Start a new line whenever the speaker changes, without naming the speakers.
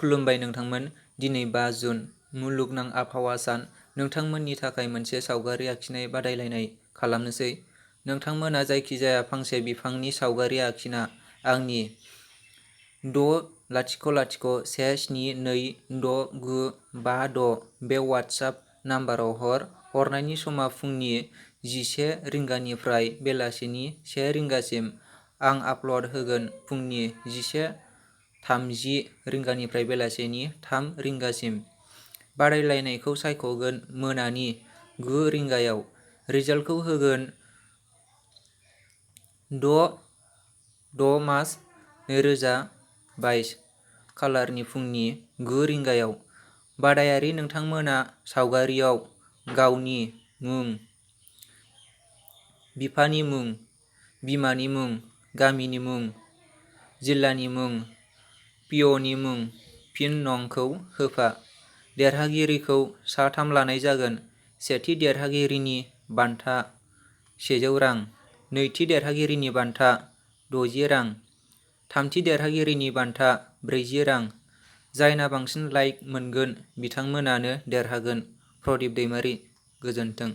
खुलुमबाय नोंथांमोन। दिनै 5 जुन, मुलुगनां आबहावा सान। नोंथांमोननि थाखाय मोनसे सावगारि आखिनाय बादायलायनाय खालामनोसै। नोंथांमोना जायखिजाया फांसे बिफांनि सावगारि आखिना आंनि 600172696 बे वाट्सएप नाम्बाराव हर। हरनायनि समा फुंनि 11 रिंगानिफ्राय बेलासिनि 1 रिंगासिम। आं आपल'ड होगोन फुंनि 11:30 रिंगानिफ्राय बेलासिनि 3 रिंगासिम। बादायलायनायखौ सायख'गोन मोनानि 9 रिंगायाव। रिजाल्टखौ होगोन 6 मार्च 2022 खालारनि फुंनि 9 रिंगायाव। बादायारि नोंथांमोना सावगारिआव गावनि मुं, बिफानि मुं, बिमानि मुं, गामिनि मुं, जिल्लानि मुं, पिअनि मुं, पिन नंखौ होफा। देरहागिरिखौ साथाम लानाय जागोन। सेथि देरहागिरिनि बान्था 100 रां, नैथि देरहागिरिनि बान्था 60 रां, थामथि देरहागिरिनि बान्था 40 रां। जायना बांसिन लाइक मोनगोन बिथांमोनानो देरहागोन। प्रदीप दैमारी। गोजोन्थों।